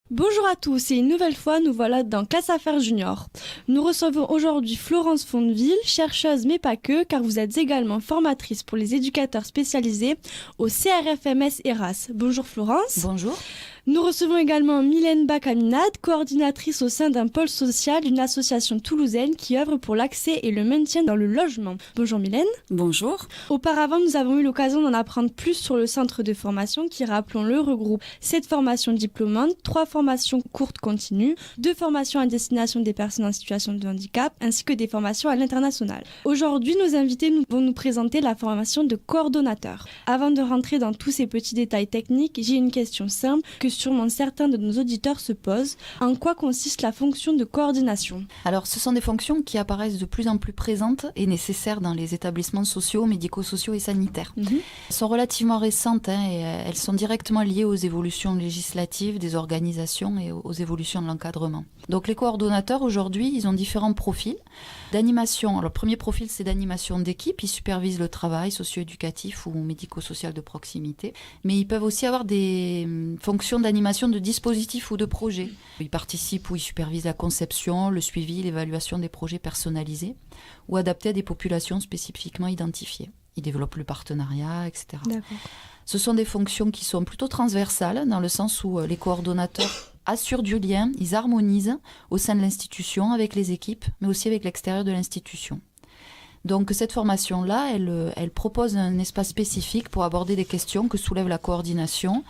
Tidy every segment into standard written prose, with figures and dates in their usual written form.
Bonjour à tous et une nouvelle fois nous voilà dans Classe Affaires Junior. Nous recevons aujourd'hui Florence Fondeville, chercheuse mais pas que, car vous êtes également formatrice pour les éducateurs spécialisés au CRFMS ERAS. Bonjour Florence. Bonjour. Nous recevons également Mylène Bakaminade, coordinatrice au sein d'un pôle social d'une association toulousaine qui œuvre pour l'accès et le maintien dans le logement. Bonjour Mylène. Bonjour. Auparavant, nous avons eu l'occasion d'en apprendre plus sur le centre de formation qui, rappelons-le, regroupe 7 formations diplômantes, 3 formations courtes continues, 2 formations à destination des personnes en situation de handicap, ainsi que des formations à l'international. Aujourd'hui, nos invités vont nous présenter la formation de coordonnateur. Avant de rentrer dans tous ces petits détails techniques, j'ai une question simple que sûrement certains de nos auditeurs se posent. En quoi consiste la fonction de coordination ? Alors, ce sont des fonctions qui apparaissent de plus en plus présentes et nécessaires dans les établissements sociaux, médico-sociaux et sanitaires. Elles sont relativement récentes et elles sont directement liées aux évolutions législatives des organisations et aux évolutions de l'encadrement. Donc, les coordonnateurs, aujourd'hui, ils ont différents profils d'animation. Alors, le premier profil, c'est d'animation d'équipe. Ils supervisent le travail socio-éducatif ou médico-social de proximité. Mais ils peuvent aussi avoir des fonctions d'animation de dispositifs ou de projets. Ils participent ou ils supervisent la conception, le suivi, l'évaluation des projets personnalisés ou adaptés à des populations spécifiquement identifiées. Ils développent le partenariat, etc. D'accord. Ce sont des fonctions qui sont plutôt transversales dans le sens où les coordonnateurs assurent du lien, ils harmonisent au sein de l'institution avec les équipes, mais aussi avec l'extérieur de l'institution. Donc cette formation-là, elle propose un espace spécifique pour aborder des questions que soulève la coordination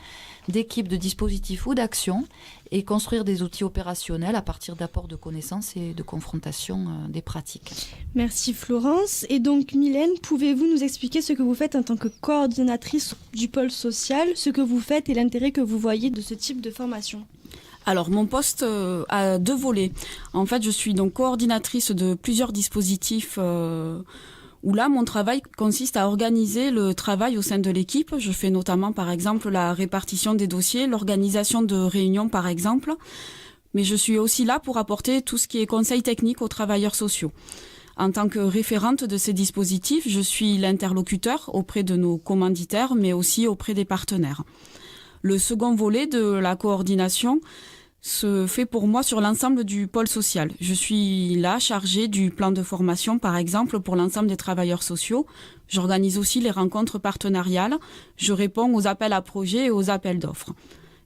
d'équipes, de dispositifs ou d'actions et construire des outils opérationnels à partir d'apports de connaissances et de confrontation des pratiques. Merci Florence. Et donc Mylène, pouvez-vous nous expliquer ce que vous faites en tant que coordinatrice du pôle social, ce que vous faites et l'intérêt que vous voyez de ce type de formation ? Alors, mon poste a 2 volets. En fait, je suis donc coordinatrice de plusieurs dispositifs où là, mon travail consiste à organiser le travail au sein de l'équipe. Je fais notamment, par exemple, la répartition des dossiers, l'organisation de réunions, par exemple. Mais je suis aussi là pour apporter tout ce qui est conseil technique aux travailleurs sociaux. En tant que référente de ces dispositifs, je suis l'interlocuteur auprès de nos commanditaires, mais aussi auprès des partenaires. Le second volet de la coordination se fait pour moi sur l'ensemble du pôle social. Je suis là chargée du plan de formation, par exemple, pour l'ensemble des travailleurs sociaux. J'organise aussi les rencontres partenariales. Je réponds aux appels à projets et aux appels d'offres.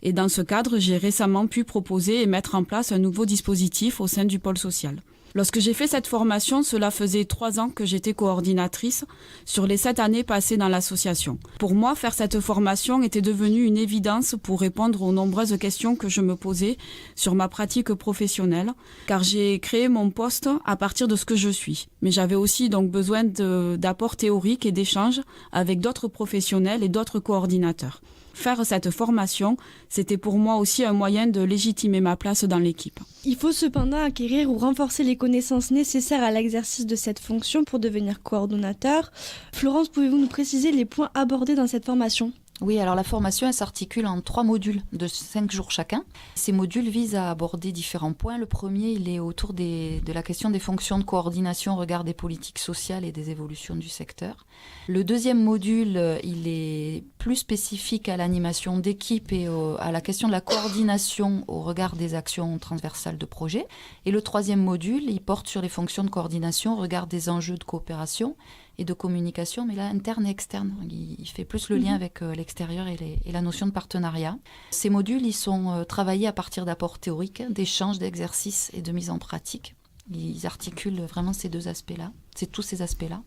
Et dans ce cadre, j'ai récemment pu proposer et mettre en place un nouveau dispositif au sein du pôle social. Lorsque j'ai fait cette formation, cela faisait 3 ans que j'étais coordinatrice sur les 7 années passées dans l'association. Pour moi, faire cette formation était devenu une évidence pour répondre aux nombreuses questions que je me posais sur ma pratique professionnelle, car j'ai créé mon poste à partir de ce que je suis. Mais j'avais aussi donc besoin d'apports théoriques et d'échanges avec d'autres professionnels et d'autres coordinateurs. Faire cette formation, c'était pour moi aussi un moyen de légitimer ma place dans l'équipe. Il faut cependant acquérir ou renforcer les connaissances nécessaires à l'exercice de cette fonction pour devenir coordonnateur. Florence, pouvez-vous nous préciser les points abordés dans cette formation ? Oui, alors la formation, elle s'articule en 3 modules de 5 jours chacun. Ces modules visent à aborder différents points. Le premier, il est autour de la question des fonctions de coordination au regard des politiques sociales et des évolutions du secteur. Le deuxième module, il est plus spécifique à l'animation d'équipe et à la question de la coordination au regard des actions transversales de projet. Et le troisième module, il porte sur les fonctions de coordination au regard des enjeux de coopération et de communication, mais là, interne et externe. Il fait plus le lien avec l'extérieur et la notion de partenariat. Ces modules, ils sont travaillés à partir d'apports théoriques, d'échanges, d'exercices et de mise en pratique. Ils articulent vraiment ces 2 aspects-là, tous ces aspects-là.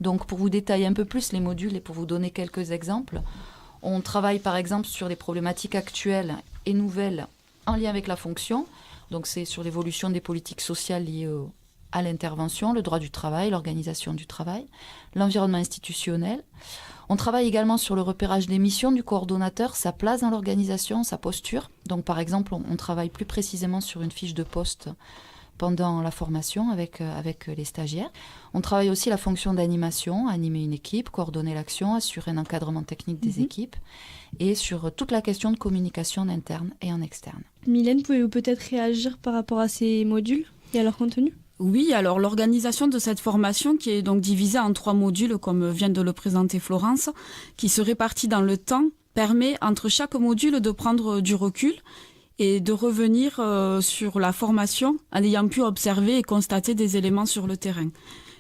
Donc, pour vous détailler un peu plus les modules et pour vous donner quelques exemples, on travaille par exemple sur les problématiques actuelles et nouvelles en lien avec la fonction. Donc, c'est sur l'évolution des politiques sociales liées à l'intervention, le droit du travail, l'organisation du travail, l'environnement institutionnel. On travaille également sur le repérage des missions du coordonnateur, sa place dans l'organisation, sa posture. Donc par exemple, on travaille plus précisément sur une fiche de poste pendant la formation avec les stagiaires. On travaille aussi la fonction d'animation, animer une équipe, coordonner l'action, assurer un encadrement technique des équipes et sur toute la question de communication en interne et en externe. Mylène, pouvez-vous peut-être réagir par rapport à ces modules et à leur contenu ? Oui, alors l'organisation de cette formation, qui est donc divisée en 3 modules, comme vient de le présenter Florence, qui se répartit dans le temps, permet entre chaque module de prendre du recul et de revenir sur la formation en ayant pu observer et constater des éléments sur le terrain.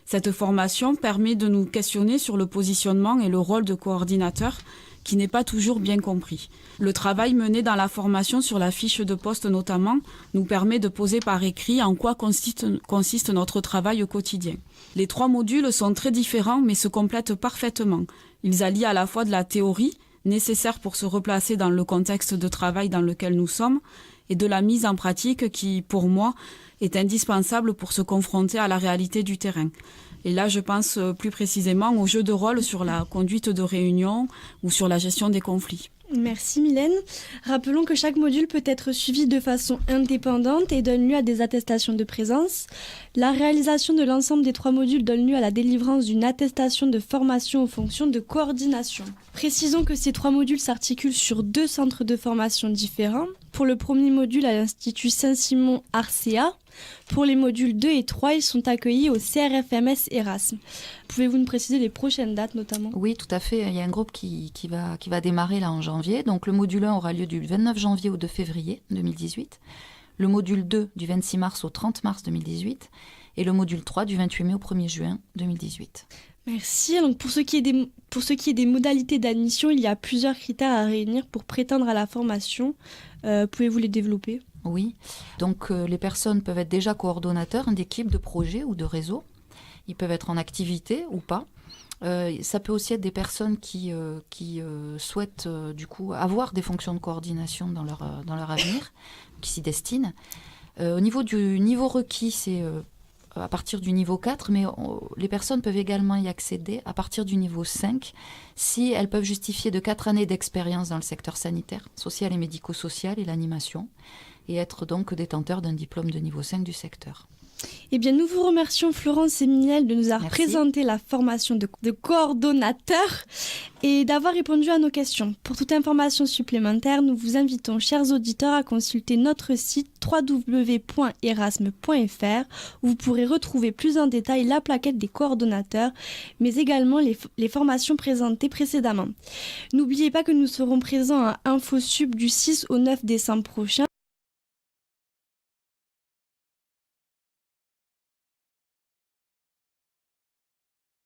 Cette formation permet de nous questionner sur le positionnement et le rôle de coordinateur qui n'est pas toujours bien compris. Le travail mené dans la formation sur la fiche de poste notamment nous permet de poser par écrit en quoi consiste notre travail au quotidien. Les 3 modules sont très différents mais se complètent parfaitement. Ils allient à la fois de la théorie, nécessaire pour se replacer dans le contexte de travail dans lequel nous sommes, et de la mise en pratique qui, pour moi, est indispensable pour se confronter à la réalité du terrain. Et là, je pense plus précisément au jeu de rôle sur la conduite de réunion ou sur la gestion des conflits. Merci Mylène. Rappelons que chaque module peut être suivi de façon indépendante et donne lieu à des attestations de présence. La réalisation de l'ensemble des 3 modules donne lieu à la délivrance d'une attestation de formation aux fonctions de coordination. Précisons que ces 3 modules s'articulent sur 2 centres de formation différents. Pour le premier module à l'Institut Saint-Simon Arcea. Pour les modules 2 et 3, ils sont accueillis au CRFMS Erasme. Pouvez-vous nous préciser les prochaines dates notamment ? Oui, tout à fait. Il y a un groupe qui va démarrer là en janvier. Donc le module 1 aura lieu du 29 janvier au 2 février 2018. Le module 2 du 26 mars au 30 mars 2018. Et le module 3 du 28 mai au 1er juin 2018. Merci. Donc pour ce qui est des modalités d'admission, il y a plusieurs critères à réunir pour prétendre à la formation. Pouvez-vous les développer ? Oui, donc les personnes peuvent être déjà coordonnateurs d'équipes, de projets ou de réseaux. Ils peuvent être en activité ou pas. Ça peut aussi être des personnes qui souhaitent du coup avoir des fonctions de coordination dans leur avenir, qui s'y destinent. Au niveau du niveau requis, c'est à partir du niveau 4, mais les personnes peuvent également y accéder à partir du niveau 5 si elles peuvent justifier de 4 années d'expérience dans le secteur sanitaire, social et médico-social et l'animation, et être donc détenteur d'un diplôme de niveau 5 du secteur. Eh bien, nous vous remercions Florence et Mylène de nous avoir présenté la formation de coordonnateur et d'avoir répondu à nos questions. Pour toute information supplémentaire, nous vous invitons, chers auditeurs, à consulter notre site www.erasme.fr où vous pourrez retrouver plus en détail la plaquette des coordonnateurs, mais également les formations présentées précédemment. N'oubliez pas que nous serons présents à InfoSup du 6 au 9 décembre prochain.